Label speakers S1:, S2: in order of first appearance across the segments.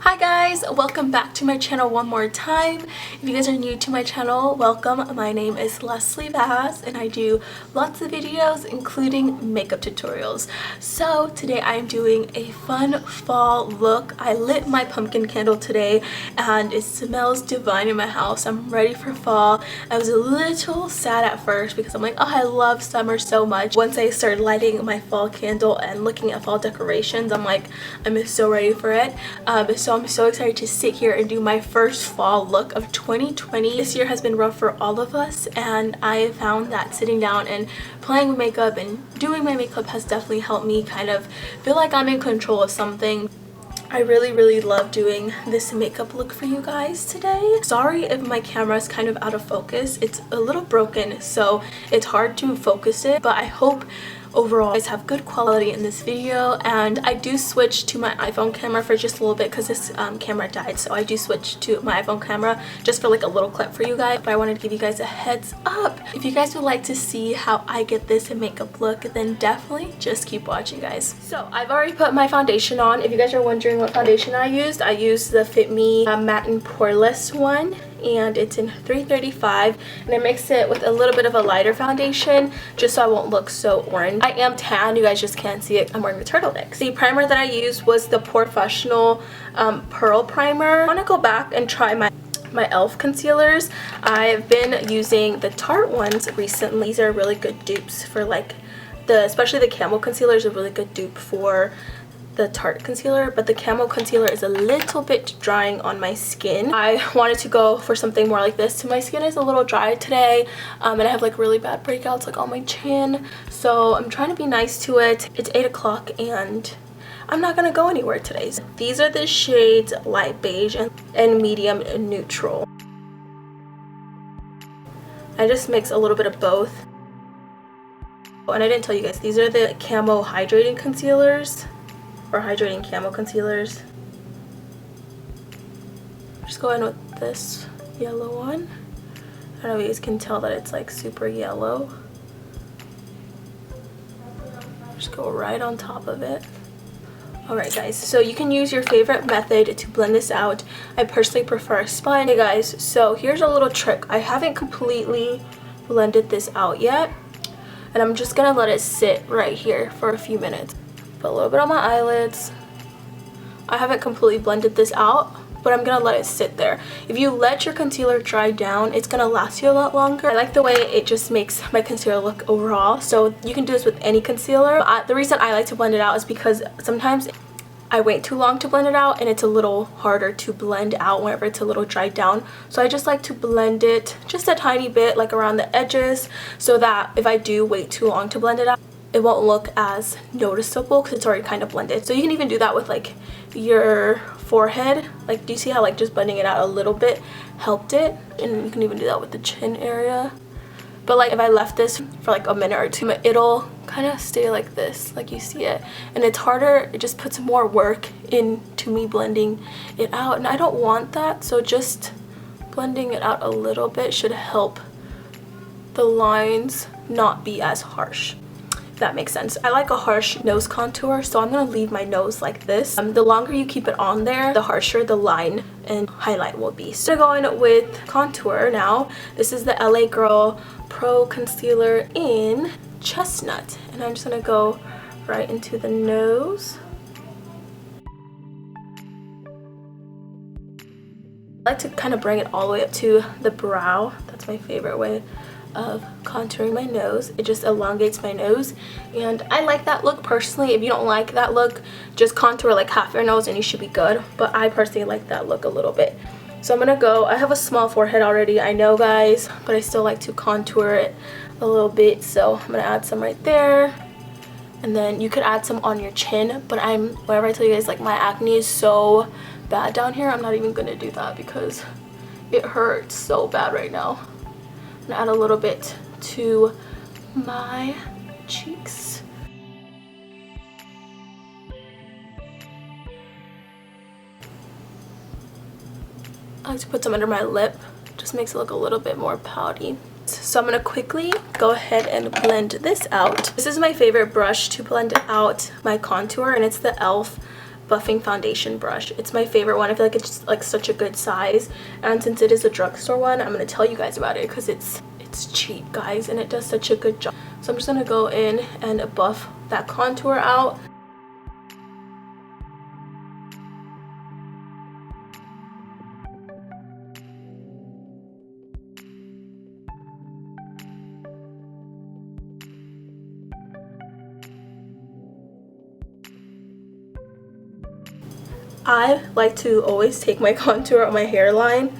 S1: Hi guys, welcome back to my channel one more time. If you guys are new to my channel, welcome. My name is Leslievas and I do lots of videos including makeup tutorials. So today I'm doing a fun fall look. I lit my pumpkin candle today and it smells divine in my house. I'm ready for fall. I was a little sad at first because I'm like, oh, I love summer so much. Once I started lighting my fall candle and looking at fall decorations, I'm like, I'm so ready for it. So I'm so excited to sit here and do my first fall look of 2020. This year has been rough for all of us, and I found that sitting down and playing with makeup and doing my makeup has definitely helped me kind of feel like I'm in control of something. I really love doing this makeup look for you guys today. Sorry if my camera is kind of out of focus. It's a little broken, so it's hard to focus it, but I hope overall you guys have good quality in this video. And I do switch to my iPhone camera for just a little bit because this camera died, so I do switch to my iPhone camera just for like a little clip for you guys. But I wanted to give you guys a heads up. If you guys would like to see how I get this makeup look, then definitely just keep watching, guys. So I've already put my foundation on. If you guys are wondering what foundation I used the Fit Me Matte and Poreless one, and it's in 335, and I mixed it with a little bit of a lighter foundation just so I won't look so orange. I am tan, you guys just can't see it. I'm wearing the turtlenecks. The primer that I used was the Professional Pearl Primer. I want to go back and try my e.l.f. concealers. I've been using the Tarte ones recently. These are really good dupes for like especially the Camo concealer is a really good dupe for the Tarte concealer, but the Camo concealer is a little bit drying on my skin. I wanted to go for something more like this. So my skin is a little dry today, and I have like really bad breakouts like on my chin, so I'm trying to be nice to it. It's 8 o'clock and I'm not gonna go anywhere today. So these are the shades light beige and medium neutral. I just mix a little bit of both. And I didn't tell you guys, these are the Camo hydrating concealers, or hydrating Camo concealers. Just go in with this yellow one. I don't know if you guys can tell that it's like super yellow. Just go right on top of it. Alright guys, so you can use your favorite method to blend this out. I personally prefer a sponge. Hey guys, so here's a little trick. I haven't completely blended this out yet, and I'm just gonna let it sit right here for a few minutes. Put a little bit on my eyelids. I haven't completely blended this out, but I'm gonna let it sit there. If you let your concealer dry down, it's gonna last you a lot longer. I like the way it just makes my concealer look overall, so you can do this with any concealer. The reason I like to blend it out is because sometimes I wait too long to blend it out and it's a little harder to blend out whenever it's a little dried down. So I just like to blend it just a tiny bit, like around the edges, so that if I do wait too long to blend it out, it won't look as noticeable because it's already kind of blended. So you can even do that with like your forehead. Like, do you see how like just blending it out a little bit helped it? And you can even do that with the chin area. But like if I left this for like a minute or two, it'll kind of stay like this, like you see it. And it's harder, it just puts more work into me blending it out, and I don't want that. So just blending it out a little bit should help the lines not be as harsh. That makes sense. I like a harsh nose contour, so I'm gonna leave my nose like this. The longer you keep it on there, the harsher the line and highlight will be. So going with contour now. This is the LA Girl Pro Concealer in Chestnut, and I'm just gonna go right into the nose. I like to kind of bring it all the way up to the brow. That's my favorite way of contouring my nose. It just elongates my nose, and I like that look personally. If you don't like that look, just contour like half your nose and you should be good, but I personally like that look a little bit. So I'm gonna go, I have a small forehead already, I know guys, but I still like to contour it a little bit, so I'm gonna add some right there, and then you could add some on your chin. But whenever I tell you guys like my acne is so bad down here, I'm not even gonna do that because it hurts so bad right now. Add a little bit to my cheeks. I like to put some under my lip, just makes it look a little bit more pouty. So I'm going to quickly go ahead and blend this out. This is my favorite brush to blend out my contour, and it's the e.l.f. buffing foundation brush. It's my favorite one. I feel like it's just like such a good size, and since it is a drugstore one, I'm going to tell you guys about it because it's cheap, guys, and it does such a good job. So I'm just going to go in and buff that contour out. I like to always take my contour on my hairline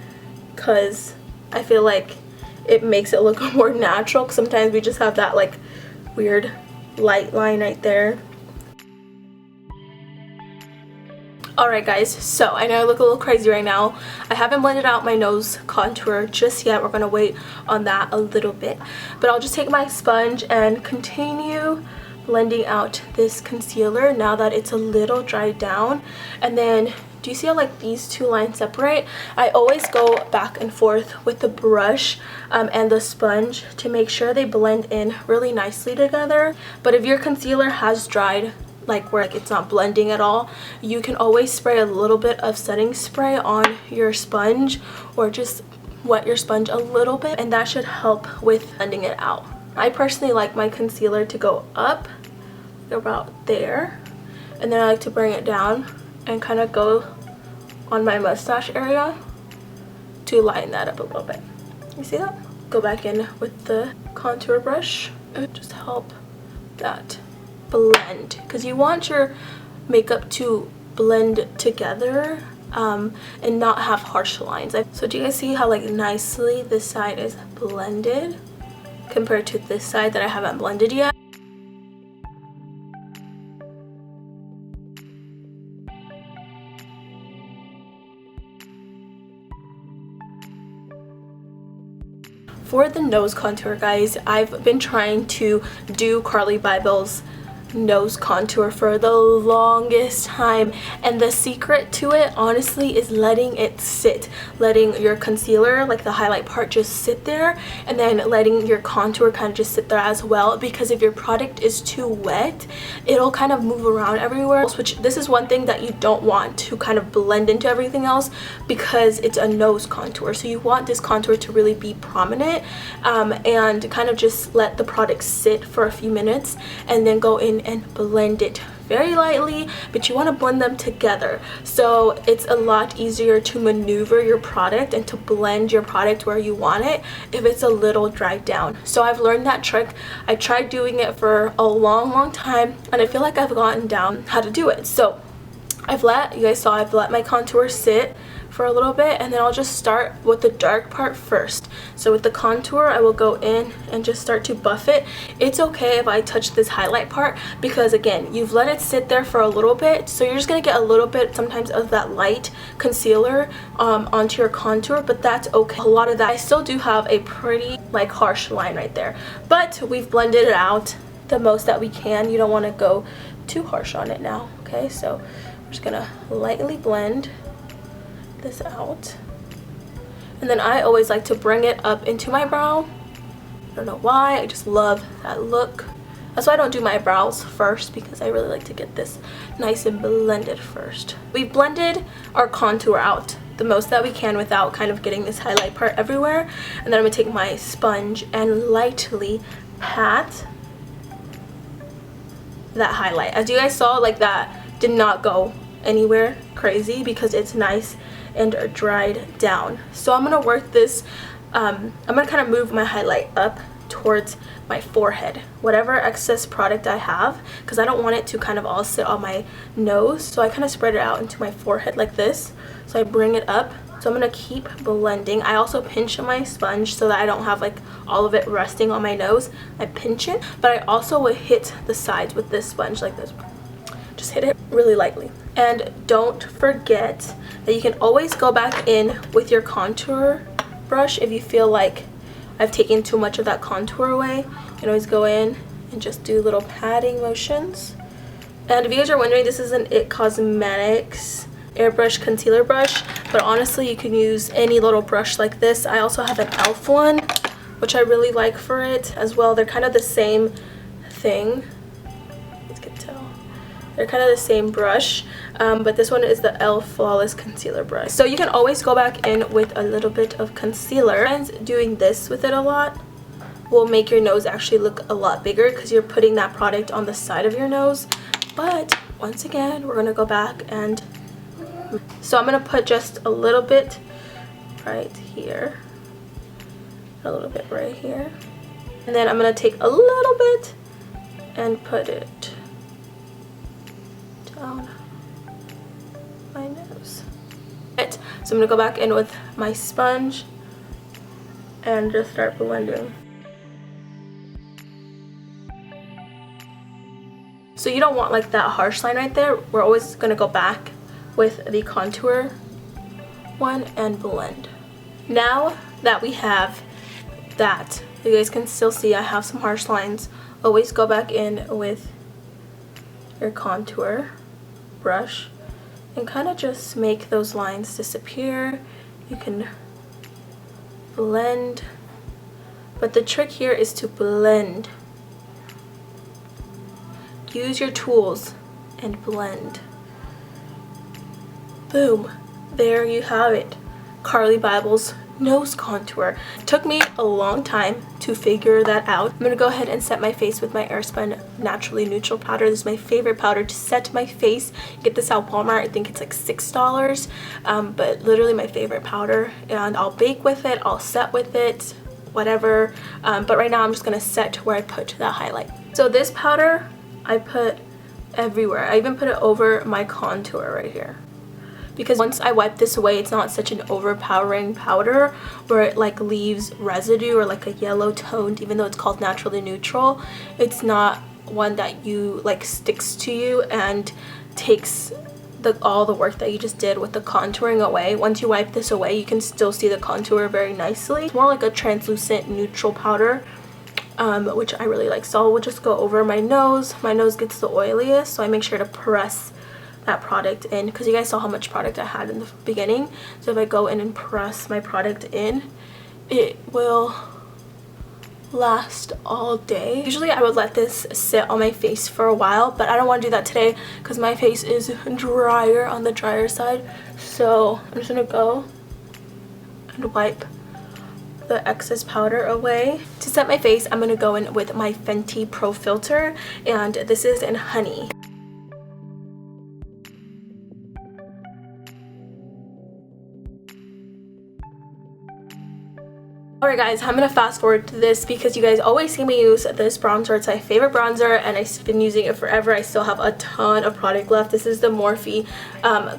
S1: because I feel like it makes it look more natural, because sometimes we just have that like weird light line right there. Alright guys, so I know I look a little crazy right now. I haven't blended out my nose contour just yet. We're going to wait on that a little bit. But I'll just take my sponge and continue blending out this concealer now that it's a little dried down. And then, do you see how like these two lines separate? I always go back and forth with the brush and the sponge to make sure they blend in really nicely together. But if your concealer has dried, like where it's not blending at all, you can always spray a little bit of setting spray on your sponge, or just wet your sponge a little bit, and that should help with blending it out. I personally like my concealer to go up about there, and then I like to bring it down and kind of go on my mustache area to lighten that up a little bit. You see that? Go back in with the contour brush and just help that blend, because you want your makeup to blend together and not have harsh lines. So do you guys see how like nicely this side is blended compared to this side that I haven't blended yet? For the nose contour, guys, I've been trying to do Carly Bybel's nose contour for the longest time, and the secret to it honestly is letting it sit, letting your concealer, like the highlight part, just sit there, and then letting your contour kind of just sit there as well, because if your product is too wet, it'll kind of move around everywhere, which this is one thing that you don't want to kind of blend into everything else, because it's a nose contour. So you want this contour to really be prominent, and kind of just let the product sit for a few minutes and then go in and blend it very lightly, but you want to blend them together, so it's a lot easier to maneuver your product and to blend your product where you want it if it's a little dried down. So I've learned that trick. I tried doing it for a long time, and I feel like I've gotten down how to do it. So I've let my contour sit for a little bit, and then I'll just start with the dark part first. So with the contour, I will go in and just start to buff it. It's okay if I touch this highlight part, because again, you've let it sit there for a little bit, so you're just gonna get a little bit sometimes of that light concealer onto your contour, but that's okay. A lot of that, I still do have a pretty like harsh line right there, but we've blended it out the most that we can. You don't want to go too harsh on it now. Okay, so I'm just gonna lightly blend this out, and then I always like to bring it up into my brow. I don't know why, I just love that look. That's why I don't do my brows first, because I really like to get this nice and blended first. We've blended our contour out the most that we can without kind of getting this highlight part everywhere, and then I'm gonna take my sponge and lightly pat that highlight. As you guys saw, like that did not go anywhere crazy because it's nice and dried down. So I'm gonna work this, I'm gonna kind of move my highlight up towards my forehead, whatever excess product I have, because I don't want it to kind of all sit on my nose. So I kind of spread it out into my forehead like this. So I bring it up. So I'm gonna keep blending. I also pinch my sponge so that I don't have like all of it resting on my nose. I pinch it, but I also will hit the sides with this sponge like this. Just hit it really lightly. And don't forget that you can always go back in with your contour brush if you feel like I've taken too much of that contour away. You can always go in and just do little patting motions. And if you guys are wondering, this is an IT Cosmetics airbrush concealer brush, but honestly you can use any little brush like this. I also have an e.l.f. one, which I really like for it as well. They're kind of the same thing. You can tell They're kind of the same brush, but this one is the e.l.f. Flawless Concealer brush. So you can always go back in with a little bit of concealer. And doing this with it a lot will make your nose actually look a lot bigger because you're putting that product on the side of your nose. But once again, we're going to go back, and so I'm going to put just a little bit right here, a little bit right here, and then I'm going to take a little bit and put it down my nose. So I'm going to go back in with my sponge and just start blending. So you don't want like that harsh line right there. We're always going to go back with the contour one and blend. Now that we have that, you guys can still see I have some harsh lines. Always go back in with your contour brush and kind of just make those lines disappear. You can blend, but the trick here is to blend. Use your tools and blend. Boom, there you have it. Carly Bible's nose contour. It took me a long time to figure that out. I'm gonna go ahead and set my face with my Airspun Naturally Neutral powder. This is my favorite powder to set my face. You get this at Walmart. I think it's like $6, but literally my favorite powder. And I'll bake with it, I'll set with it, whatever. But right now I'm just gonna set where I put that highlight. So this powder I put everywhere. I even put it over my contour right here, because once I wipe this away, it's not such an overpowering powder where it like leaves residue or like a yellow toned, even though it's called naturally neutral. It's not one that you like sticks to you and takes all the work that you just did with the contouring away. Once you wipe this away, you can still see the contour very nicely. It's more like a translucent neutral powder, which I really like. So we'll just go over my nose. My nose gets the oiliest, so I make sure to press that product in, because you guys saw how much product I had in the beginning. So if I go in and press my product in, it will last all day. Usually I would let this sit on my face for a while, but I don't want to do that today because my face is drier, on the drier side. So I'm just gonna go and wipe the excess powder away. To set my face, I'm gonna go in with my Fenty Pro Filter, and this is in Honey. Alright guys, I'm gonna fast forward to this because you guys always see me use this bronzer. It's my favorite bronzer and I've been using it forever. I still have a ton of product left. This is the Morphe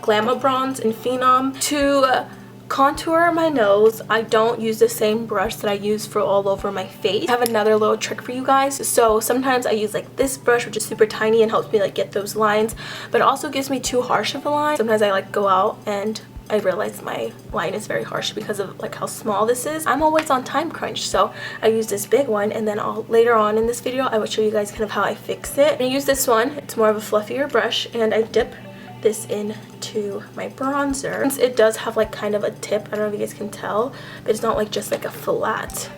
S1: Glamour Bronze in Phenom. To contour my nose, I don't use the same brush that I use for all over my face. I have another little trick for you guys. So sometimes I use like this brush, which is super tiny and helps me like get those lines, but it also gives me too harsh of a line. Sometimes I like go out and I realize my line is very harsh because of like how small this is. I'm always on time crunch, so I use this big one, and then later on in this video I will show you guys kind of how I fix it. I'm gonna use this one. It's more of a fluffier brush, and I dip this into my bronzer. Since it does have like kind of a tip, I don't know if you guys can tell, but it's not like just like a flat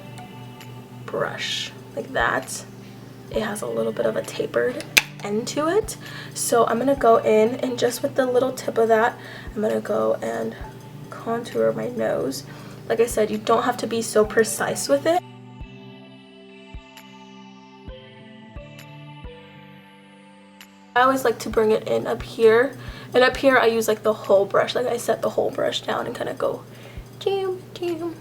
S1: brush like that. It has a little bit of a tapered end to it. So I'm gonna go in and just with the little tip of that, I'm gonna go and contour my nose. Like I said, you don't have to be so precise with it. I always like to bring it in up here, and up here I use like the whole brush. Like I set the whole brush down and kind of go jam jam.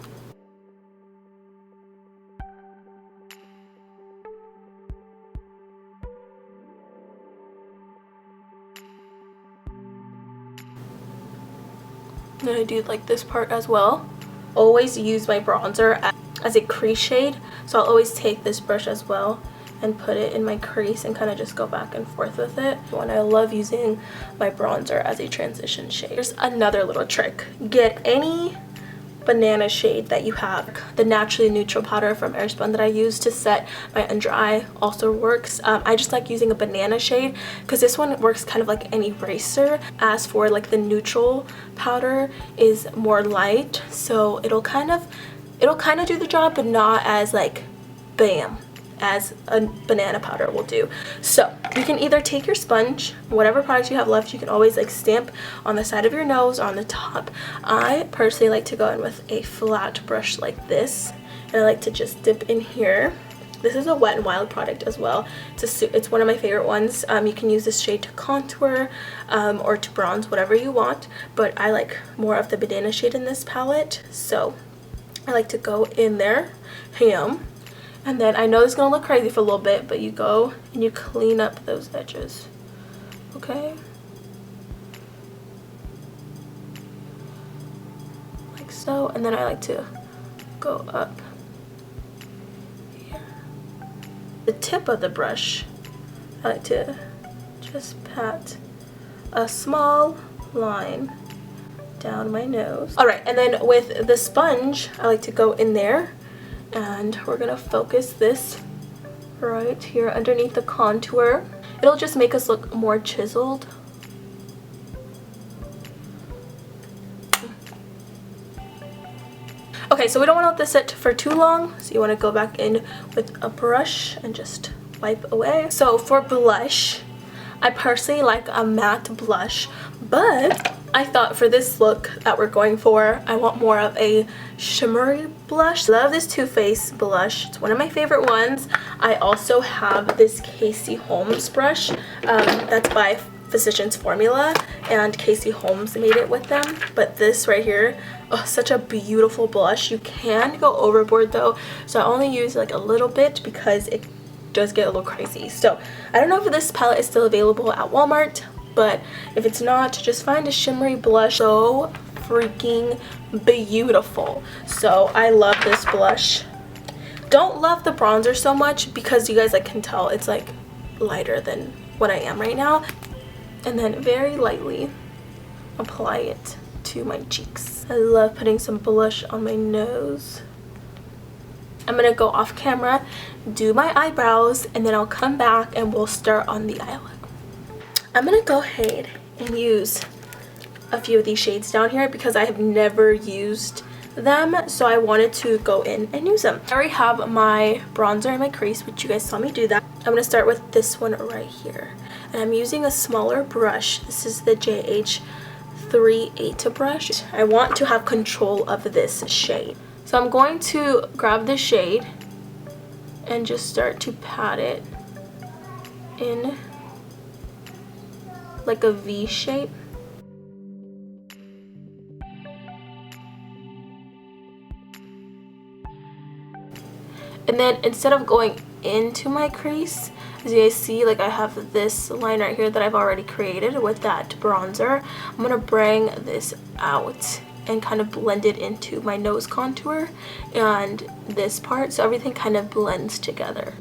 S1: And then I do like this part as well. Always use my bronzer as a crease shade, so I'll always take this brush as well and put it in my crease and kind of just go back and forth with it. And I love using my bronzer as a transition shade. Here's another little trick. Get any banana shade that you have. The Naturally Neutral powder from Airspun that I use to set my under eye also works. I just like using a banana shade because this one works kind of like an eraser. As for like the neutral powder is more light, so it'll kind of do the job, but not as like bam as a banana powder will do. So you can either take your sponge, whatever products you have left, you can always like stamp on the side of your nose or on the top. I personally like to go in with a flat brush like this, and I like to just dip in here. This is a Wet n Wild product as well. It's one of my favorite ones. You can use this shade to contour or to bronze, whatever you want, but I like more of the banana shade in this palette, so I like to go in there, and then I know it's gonna look crazy for a little bit, but you go and you clean up those edges, okay? Like so, and then I like to go up here. The tip of the brush, I like to just pat a small line down my nose. Alright, and then with the sponge, I like to go in there, and we're gonna focus this right here underneath the contour. It'll just make us look more chiseled. Okay, so we don't want to let this sit for too long, so you want to go back in with a brush and just wipe away. So for blush, I personally like a matte blush, but I thought for this look that we're going for, I want more of a shimmery blush. Love this Too Faced blush. It's one of my favorite ones. I also have this Casey Holmes brush. That's by Physicians Formula, and Casey Holmes made it with them. But this right here, oh, such a beautiful blush. You can go overboard though, so I only use like a little bit because it does get a little crazy. So I don't know if this palette is still available at Walmart, but if it's not, just find a shimmery blush. So freaking beautiful. So I love this blush. Don't love the bronzer so much because you guys like can tell it's like lighter than what I am right now. And then very lightly apply it to my cheeks. I love putting some blush on my nose. I'm gonna go off camera, do my eyebrows, and then I'll come back and we'll start on the eye look. I'm gonna go ahead and use a few of these shades down here because I have never used them, so I wanted to go in and use them. I already have my bronzer in my crease, which you guys saw me do that. I'm gonna start with this one right here, and I'm using a smaller brush. This is the JH38 brush. I want to have control of this shade, so I'm going to grab the shade and just start to pat it in like a V shape. And then instead of going into my crease, as you guys see, like I have this line right here that I've already created with that bronzer. I'm gonna bring this out and kind of blend it into my nose contour and this part, so everything kind of blends together.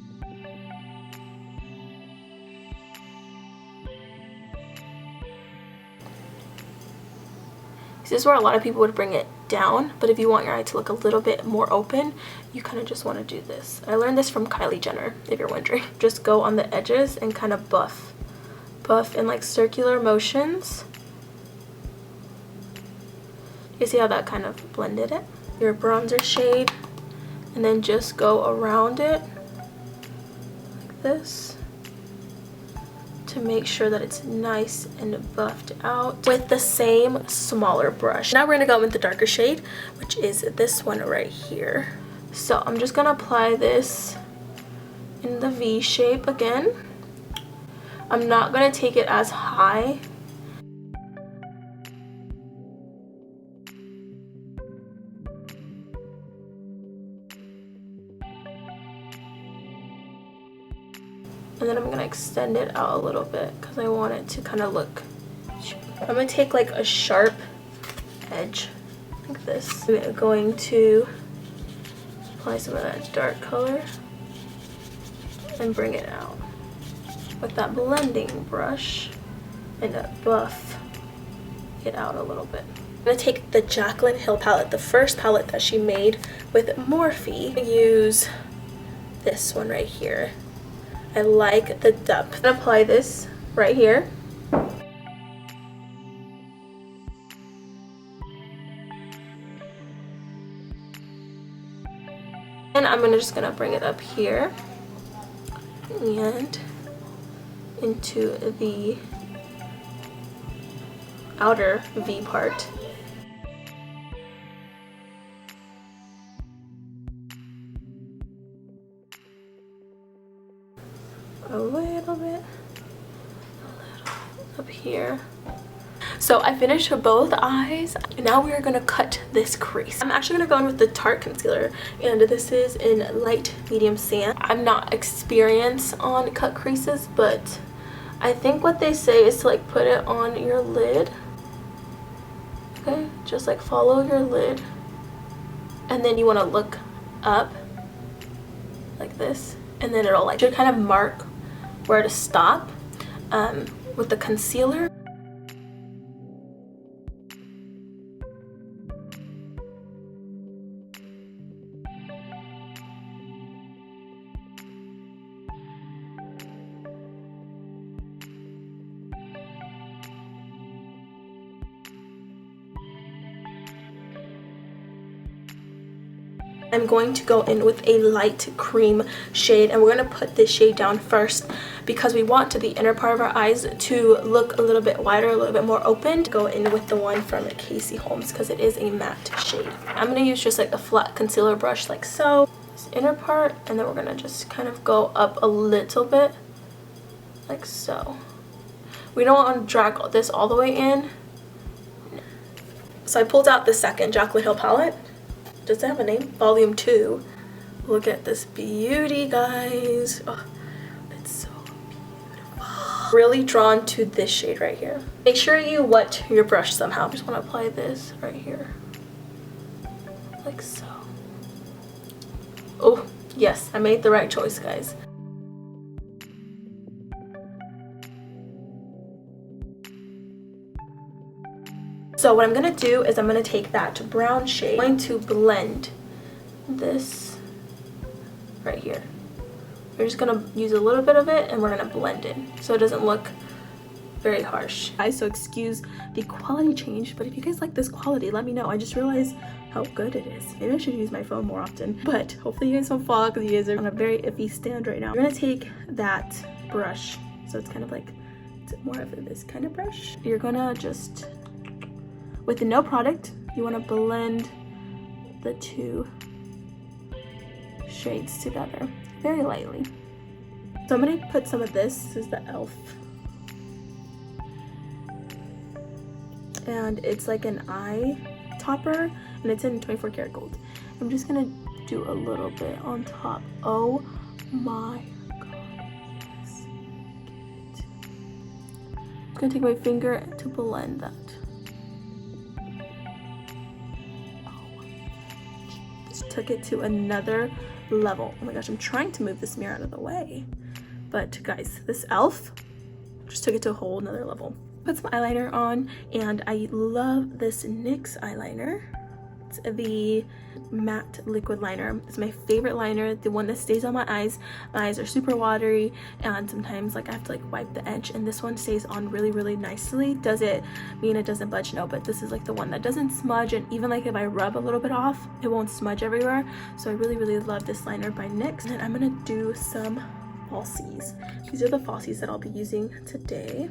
S1: This is where a lot of people would bring it down, but if you want your eye to look a little bit more open, you kind of just want to do this. I learned this from Kylie Jenner, if you're wondering. Just go on the edges and kind of buff in like circular motions. You see how that kind of blended it? Your bronzer shade, and then just go around it like this to make sure that it's nice and buffed out with the same smaller brush. Now we're gonna go with the darker shade, which is this one right here. So I'm just gonna apply this in the V shape again. I'm not gonna take it as high. And then I'm going to extend it out a little bit because I want it to kind of look. I'm going to take like a sharp edge like this. I'm going to apply some of that dark color and bring it out with that blending brush and buff it out a little bit. I'm going to take the Jaclyn Hill palette, the first palette that she made with Morphe. Use this one right here. I like the depth. I'm gonna apply this right here. And I'm just gonna bring it up here. and into the outer V part. A little bit up here. So I finished both eyes, and now we are going to cut this crease. I'm actually going to go in with the Tarte concealer, and this is in light medium sand. I'm not experienced on cut creases, but I think what they say is to like put it on your lid. Okay, just like follow your lid, and then you want to look up like this, and then it'll like, you kind of mark where to stop with the concealer. I'm going to go in with a light cream shade, and we're going to put this shade down first because we want the inner part of our eyes to look a little bit wider, a little bit more open. Go in with the one from Casey Holmes because it is a matte shade. I'm going to use just like a flat concealer brush like so. This inner part, and then we're going to just kind of go up a little bit like so. We don't want to drag this all the way in. So I pulled out the second Jaclyn Hill palette. Does it have a name? Volume 2. Look at this beauty, guys. Oh, it's so beautiful. Really drawn to this shade right here. Make sure you wet your brush somehow. I just want to apply this right here. Like so. Oh, yes, I made the right choice, guys. So what I'm going to do is I'm going to take that brown shade. I'm going to blend this right here. We're just going to use a little bit of it, and we're going to blend it so it doesn't look very harsh. So excuse the quality change, but if you guys like this quality, let me know. I just realized how good it is. Maybe I should use my phone more often, but hopefully you guys don't fall because you guys are on a very iffy stand right now. I'm going to take that brush, so it's kind of like more of this kind of brush. You're going to just, with no product, you want to blend the two shades together very lightly. So I'm going to put some of this is the e.l.f. and it's like an eye topper, and it's in 24 karat gold. I'm just going to do a little bit on top. Oh my god. Yes. I'm going to take my finger to blend that. Took it to another level. Oh my gosh, I'm trying to move this mirror out of the way, but guys, this e.l.f. just took it to a whole nother level. Put some eyeliner on, and I love this NYX eyeliner. It's the matte liquid liner. It's my favorite liner, the one that stays on my eyes. My eyes are super watery, and sometimes like I have to like wipe the edge, and this one stays on really nicely. Does it mean it doesn't budge? No, but this is like the one that doesn't smudge, and even like if I rub a little bit off, it won't smudge everywhere. So I really love this liner by NYX. And then I'm gonna do some falsies. These are the falsies that I'll be using today,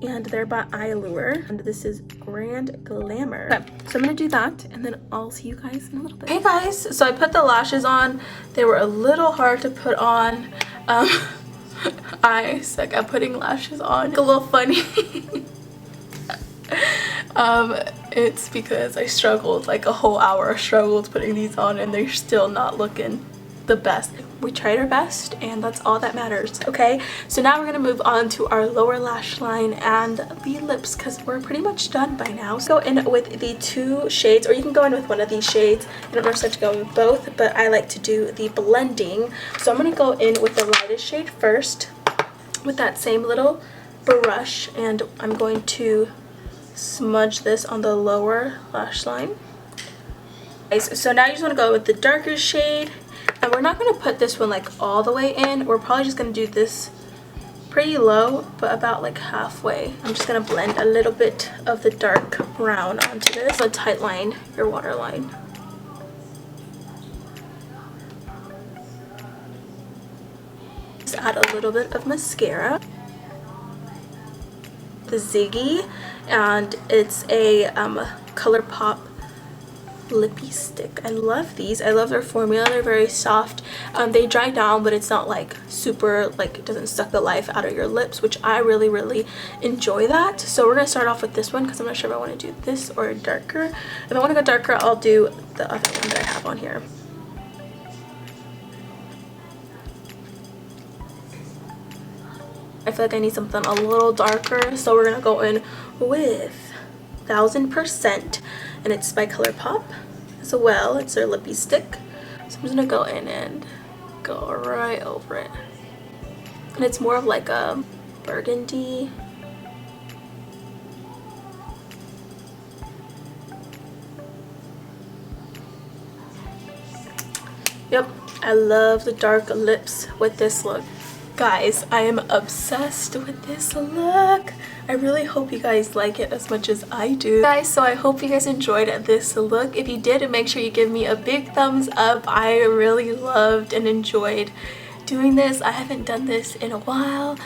S1: and they're by Allure, and this is Grand Glamour. Okay, so I'm gonna do that, and then I'll see you guys in a little bit. Hey guys, so I put the lashes on. They were a little hard to put on. I suck at putting lashes on. A little funny. It's because I struggled like a whole hour. Struggled putting these on, and they're still not looking the best. We tried our best, and that's all that matters. Okay, so now we're gonna move on to our lower lash line and the lips, because we're pretty much done by now. So go in with the two shades, or you can go in with one of these shades. You don't necessarily have to go with both, but I like to do the blending. So I'm gonna go in with the lightest shade first with that same little brush, and I'm going to smudge this on the lower lash line. Okay, so now you just want to go with the darker shade. And we're not going to put this one like all the way in. We're probably just going to do this pretty low, but about like halfway. I'm just going to blend a little bit of the dark brown onto this. So tight line your waterline. a little bit of mascara. The Ziggy, and it's a ColourPop lippy stick. I love these. I love their formula. They're very soft. They dry down, but it's not like super, like it doesn't suck the life out of your lips, which I really enjoy that. So we're gonna start off with this one because I'm not sure if I want to do this or darker. If I want to go darker, I'll do the other one that I have on here. I feel like I need something a little darker, so we're gonna go in with 1000%, and it's by ColourPop as well. It's their lippy stick, so I'm just gonna go in and go right over it, and it's more of like a burgundy. Yep, I love the dark lips with this look. Guys, I am obsessed with this look. I really hope you guys like it as much as I do. Guys, so I hope you guys enjoyed this look. If you did, make sure you give me a big thumbs up. I really loved and enjoyed doing this. I haven't done this in a while,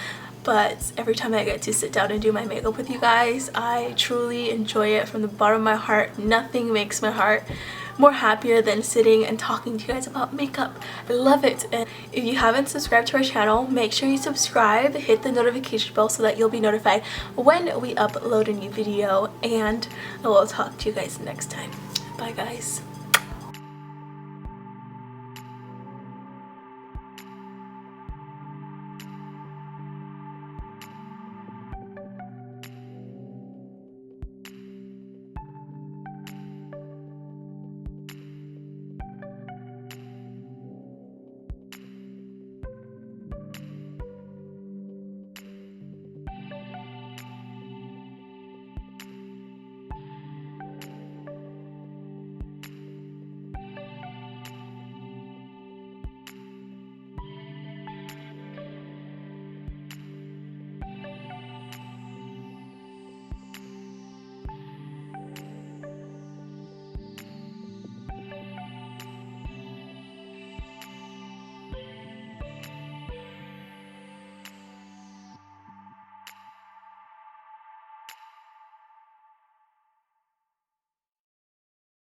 S1: but every time I get to sit down and do my makeup with you guys, I truly enjoy it from the bottom of my heart. Nothing makes my heart more happier than sitting and talking to you guys about makeup. I love it. And if you haven't subscribed to our channel, make sure you subscribe, hit the notification bell so that you'll be notified when we upload a new video, and I will talk to you guys next time. Bye guys.